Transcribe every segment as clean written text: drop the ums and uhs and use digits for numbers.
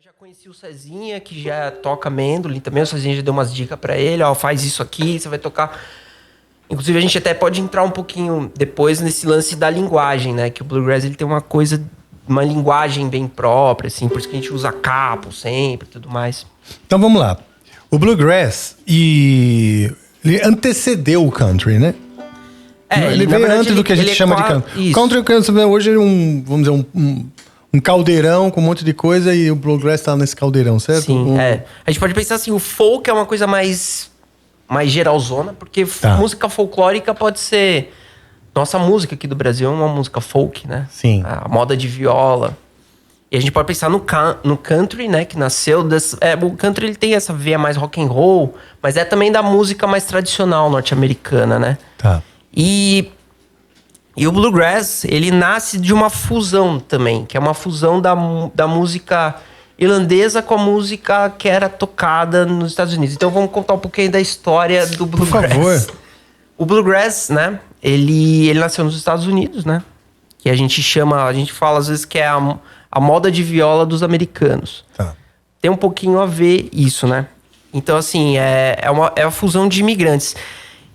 já conheci o Cezinha, que já toca Mandolin também. O Cezinha já deu umas dicas pra ele, ó, faz isso aqui, você vai tocar. Inclusive, a gente até pode entrar um pouquinho depois nesse lance da linguagem, né? Que o Bluegrass, ele tem uma coisa, uma linguagem bem própria, assim, por isso que a gente usa capo sempre e tudo mais. Então vamos lá. O Bluegrass, ele antecedeu o country, né? Ele veio antes do que a gente chama de country. O country hoje é vamos dizer, um caldeirão com um monte de coisa e o Bluegrass tá nesse caldeirão, certo? Sim, A gente pode pensar assim, o folk é uma coisa mais geralzona, porque música folclórica pode ser... Nossa música aqui do Brasil é uma música folk, né? Sim. A moda de viola. E a gente pode pensar no country, né? Que nasceu... o country ele tem essa veia mais rock and roll, mas é também da música mais tradicional norte-americana, né? Tá. E o Bluegrass, ele nasce de uma fusão também, que é uma fusão da música irlandesa com a música que era tocada nos Estados Unidos. Então vamos contar um pouquinho da história do Bluegrass. Por favor. O Bluegrass, né? Ele nasceu nos Estados Unidos, né? Que a gente fala às vezes que é a moda de viola dos americanos. Tá. Tem um pouquinho a ver isso, né? Então, assim, é uma fusão de imigrantes.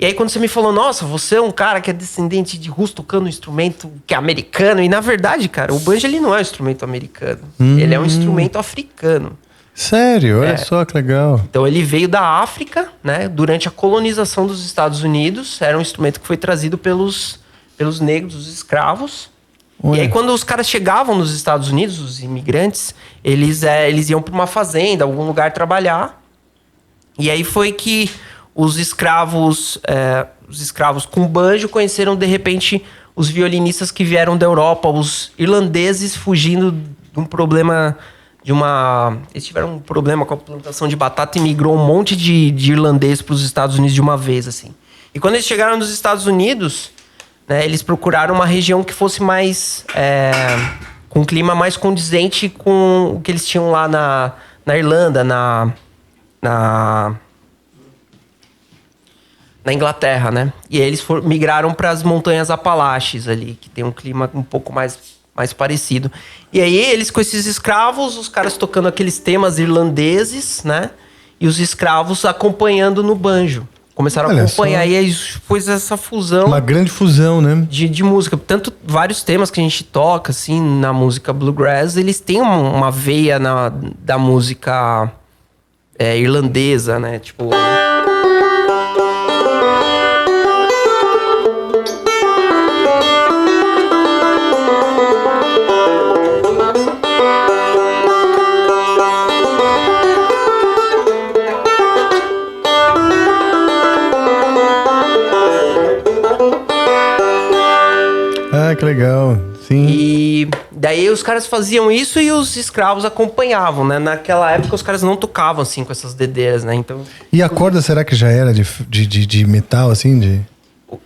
E aí, quando você me falou, nossa, você é um cara que é descendente de russo tocando um instrumento que é americano. E, na verdade, cara, o banjo, ele não é um instrumento americano. Ele é um instrumento africano. Sério? Olha só que legal. Então, ele veio da África, né? Durante a colonização dos Estados Unidos. Era um instrumento que foi trazido pelos negros, os escravos. Ué. E aí, quando os caras chegavam nos Estados Unidos, os imigrantes, eles iam para uma fazenda, algum lugar trabalhar. E aí foi que os escravos com banjo conheceram, de repente, os violinistas que vieram da Europa, os irlandeses fugindo de um problema eles tiveram um problema com a plantação de batata e migrou um monte de irlandês para os Estados Unidos de uma vez, assim. E quando eles chegaram nos Estados Unidos, né, eles procuraram uma região que fosse mais... com um clima mais condizente com o que eles tinham lá na Irlanda, na Inglaterra, né? E aí eles migraram para as montanhas Apalaches ali, que tem um clima um pouco mais parecido. E aí eles, com esses escravos, os caras tocando aqueles temas irlandeses, né? E os escravos acompanhando no banjo. Começaram a acompanhar, e aí foi essa fusão... Uma grande fusão, né? De música. Tanto vários temas que a gente toca, assim, na música Bluegrass, eles têm uma veia da música irlandesa, né? Tipo... Ah, que legal. Sim. E daí os caras faziam isso e os escravos acompanhavam, né? Naquela época os caras não tocavam assim com essas dedeiras, né? Então... E a corda, será que já era de metal, assim?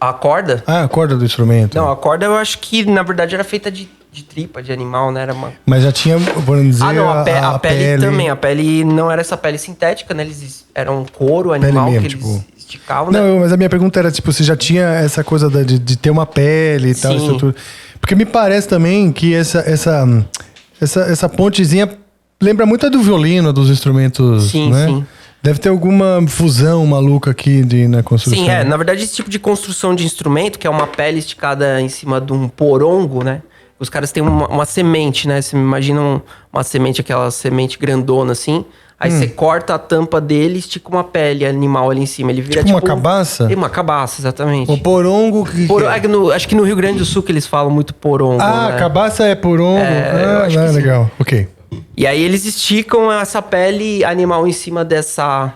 A corda? Ah, a corda do instrumento. Não, a corda eu acho que na verdade era feita de tripa, de animal, né? Era uma... Mas já tinha, por dizer, a pele também. A pele não era essa pele sintética, né? Eles eram couro animal mesmo, que eles esticavam, né? Não, mas a minha pergunta era, tipo, se já tinha essa coisa de ter uma pele e tal, estrutura. Porque me parece também que essa pontezinha lembra muito a do violino, dos instrumentos, sim, né? Sim. Deve ter alguma fusão maluca aqui na construção. Sim, na verdade esse tipo de construção de instrumento, que é uma pele esticada em cima de um porongo, né? Os caras têm uma semente, né? Você imagina uma semente, aquela semente grandona assim. Aí você corta a tampa dele e estica uma pele animal ali em cima. Ele vira tipo uma cabaça? Uma cabaça, exatamente. O porongo... Acho que no Rio Grande do Sul que eles falam muito porongo. Ah, né? Cabaça é porongo. Legal. Ok. E aí eles esticam essa pele animal em cima dessa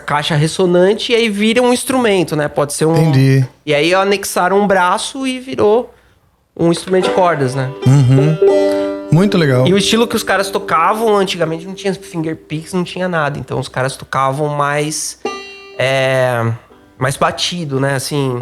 caixa ressonante e aí vira um instrumento, né? Pode ser um... Entendi. E aí anexaram um braço e virou um instrumento de cordas, né? Muito legal. E o estilo que os caras tocavam, antigamente não tinha finger picks, não tinha nada. Então os caras tocavam mais batido, né? Assim...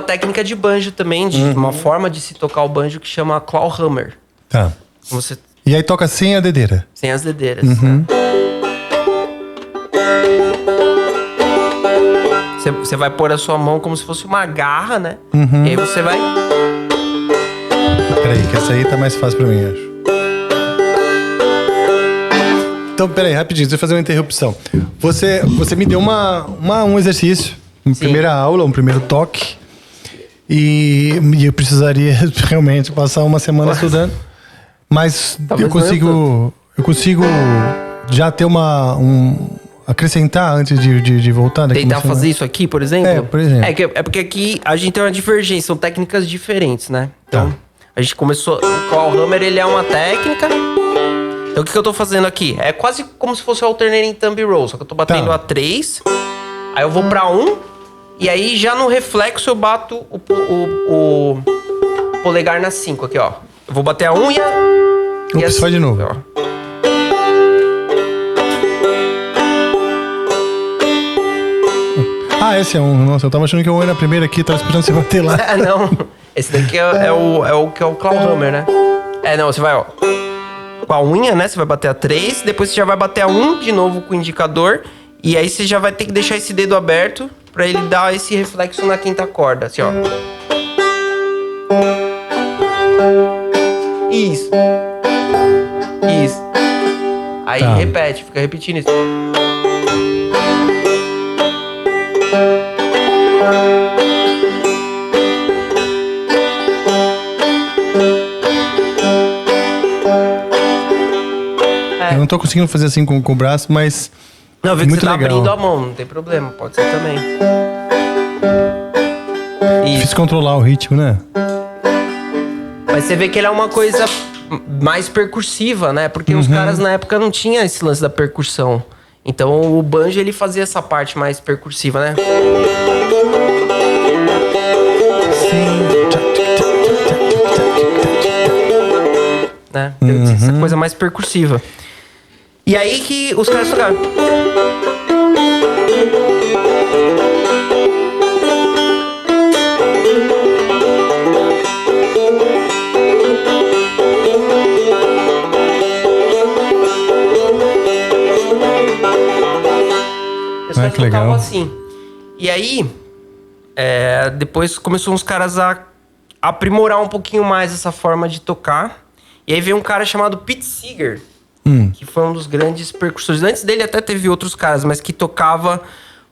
técnica de banjo também, de uma forma de se tocar o banjo que chama clawhammer. Tá. Você... E aí toca sem a dedeira? Sem as dedeiras, né? Você vai pôr a sua mão como se fosse uma garra, né? E aí você vai... Peraí, que essa aí tá mais fácil pra mim, acho. Então, peraí, rapidinho, deixa eu fazer uma interrupção. Você me deu um exercício, uma primeira aula, um primeiro toque. E eu precisaria realmente passar uma semana estudando. Mas eu consigo já ter acrescentar antes de voltar daqui. Tentar fazer isso aqui, por exemplo? Por exemplo. É porque aqui a gente tem uma divergência, são técnicas diferentes, né? Então, a gente começou... O clawhammer, ele é uma técnica... Então, o que eu tô fazendo aqui? É quase como se fosse o alternating thumb roll, só que eu tô batendo a 3, aí eu vou pra 1, e aí já no reflexo eu bato o polegar na 5 aqui, ó. Eu vou bater a 1 e a... Ops, faz de novo. Ó. Esse é um... Nossa, eu tava achando que eu era a primeira aqui, tava esperando você bater lá. Não. Esse daqui é o que é o clawhammer, né? Não, você vai, ó... Com a unha, né? Você vai bater a 3, depois você já vai bater a 1 de novo com o indicador. E aí você já vai ter que deixar esse dedo aberto pra ele dar esse reflexo na quinta corda, assim, ó. Isso. Aí repete, fica repetindo isso. Eu não tô conseguindo fazer assim com o braço, mas... Não, vê que muito você tá legal. abrindo a mão, não tem problema, pode ser também. Difícil controlar o ritmo, né? Mas você vê que ele é uma coisa mais percursiva, né? Porque os caras na época não tinham esse lance da percussão. Então o banjo, ele fazia essa parte mais percursiva, né? Né? Essa coisa mais percursiva. E aí que os caras tocaram. Eles que legal. Assim. E aí, depois começou uns caras a aprimorar um pouquinho mais essa forma de tocar. E aí veio um cara chamado Pete Seeger, que foi um dos grandes percussores. Antes dele até teve outros caras, mas que tocava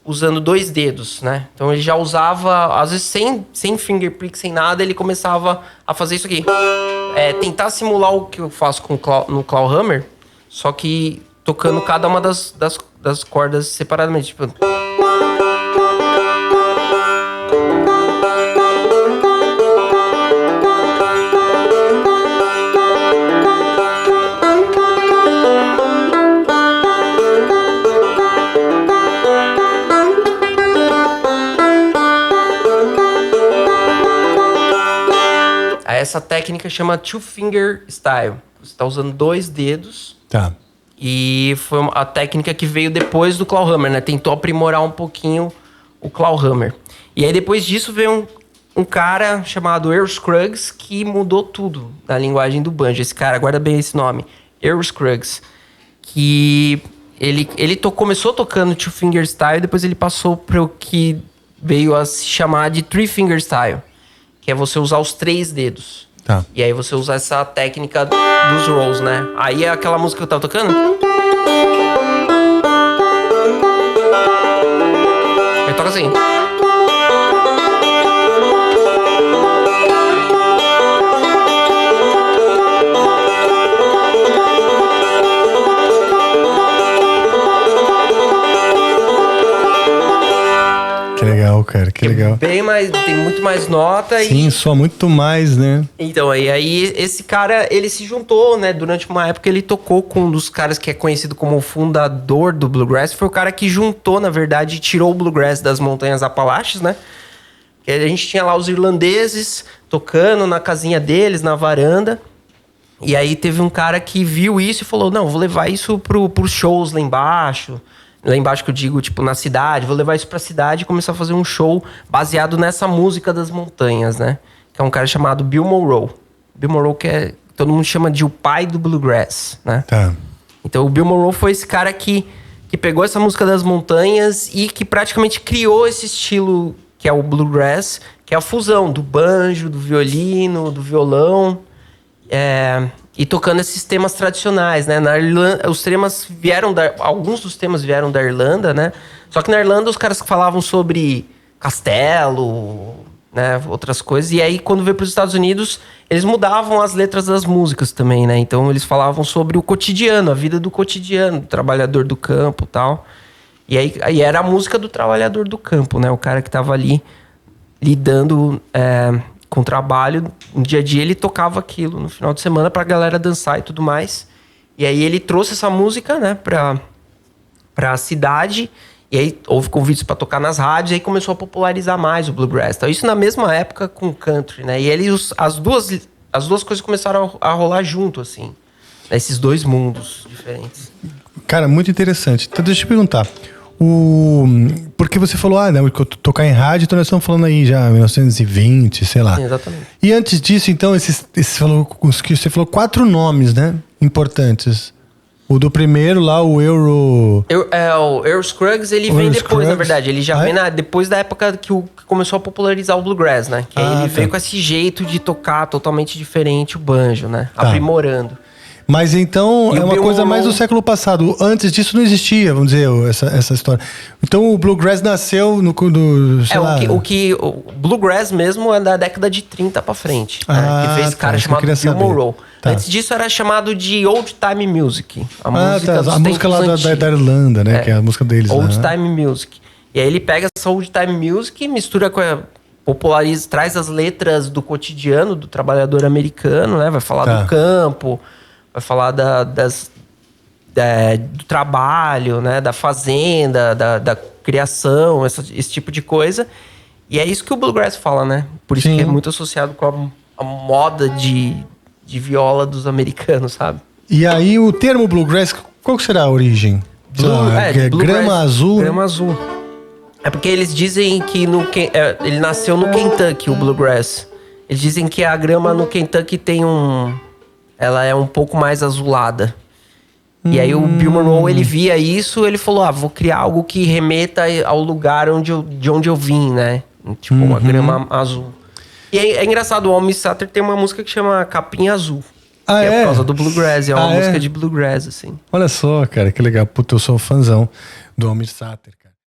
usando 2 dedos, né? Então ele já usava, às vezes sem finger pick, sem nada, ele começava a fazer isso aqui. Tentar simular o que eu faço no clawhammer, só que tocando cada uma das cordas separadamente. Tipo... Essa técnica chama two finger style. Você está usando 2 dedos. Tá. E foi a técnica que veio depois do clawhammer, né? Tentou aprimorar um pouquinho o clawhammer. E aí depois disso veio um cara chamado Earl Scruggs que mudou tudo na linguagem do banjo. Esse cara, guarda bem esse nome. Earl Scruggs. Que ele começou tocando two finger style, depois ele passou para o que veio a se chamar de three finger style. Que é você usar os 3 dedos. Tá. E aí você usar essa técnica dos rolls, né? Aí é aquela música que eu tava tocando. Ele toca assim. Que legal, cara, que legal. Bem mais, tem muito mais nota. Sim, soa muito mais, né? Então, aí esse cara, ele se juntou, né? Durante uma época ele tocou com um dos caras que é conhecido como o fundador do Bluegrass. Foi o cara que juntou, na verdade, tirou o Bluegrass das Montanhas Apalaches, né? Que a gente tinha lá os irlandeses tocando na casinha deles, na varanda. E aí teve um cara que viu isso e falou, não, vou levar isso pros shows lá embaixo. Lá embaixo que eu digo, tipo, na cidade. Vou levar isso pra cidade e começar a fazer um show baseado nessa música das montanhas, né? Que é um cara chamado Bill Monroe. Bill Monroe que todo mundo chama de o pai do Bluegrass, né? Tá. Então o Bill Monroe foi esse cara que pegou essa música das montanhas e que praticamente criou esse estilo que é o Bluegrass, que é a fusão do banjo, do violino, do violão, e tocando esses temas tradicionais, né? Na Irlanda, alguns dos temas vieram da Irlanda, né? Só que na Irlanda os caras falavam sobre castelo, né? Outras coisas. E aí quando veio para os Estados Unidos, eles mudavam as letras das músicas também, né? Então eles falavam sobre o cotidiano, a vida do cotidiano, do trabalhador do campo e tal. E aí era a música do trabalhador do campo, né? O cara que tava ali lidando com o trabalho. No dia a dia ele tocava aquilo no final de semana pra galera dançar e tudo mais. E aí ele trouxe essa música, né, pra cidade. E aí houve convites pra tocar nas rádios. E aí começou a popularizar mais o Bluegrass. Então isso na mesma época com o country, né? E as duas coisas começaram a rolar junto, assim. Esses dois mundos diferentes. Cara, muito interessante. Então deixa eu te perguntar. Porque você falou, tocar em rádio, então nós estamos falando aí já 1920, sei lá. Sim, exatamente. E antes disso, então, você falou 4 nomes, né? Importantes. O do primeiro lá, o Earl Scruggs, ele vem depois, na verdade. Ele já vem depois da época que começou a popularizar o Bluegrass, né? Que aí ele veio com esse jeito de tocar totalmente diferente o banjo, né? Tá. Aprimorando. Mas então é uma coisa mais do século passado. Antes disso não existia, vamos dizer, essa história. Então o Bluegrass nasceu o Bluegrass mesmo é da década de 30 pra frente. Né? Que fez esse cara chamado Bill Monroe. Tá. Antes disso era chamado de Old Time Music. A música lá da Irlanda, né? Que é a música deles. Old Time Music. E aí ele pega essa Old Time Music, mistura com populariza, traz as letras do cotidiano do trabalhador americano, né? Vai falar do campo, vai falar do trabalho, né? Da fazenda, da criação, esse tipo de coisa. E é isso que o Bluegrass fala, né? Por isso que é muito associado com a moda de viola dos americanos, sabe? E aí o termo Bluegrass, qual que será a origem? Grama azul? Grama azul. É porque eles dizem que ele nasceu no Kentucky, o Bluegrass. Eles dizem que a grama no Kentucky ela é um pouco mais azulada. E aí o Bill Monroe, ele via isso, ele falou, vou criar algo que remeta ao lugar de onde eu vim, né? Tipo, uma grama azul. E é engraçado, o Almy Sutter tem uma música que chama Capinha Azul. Que é por causa do Bluegrass, é uma música de Bluegrass, assim. Olha só, cara, que legal. Puta, eu sou um fãzão do Almy Sutter.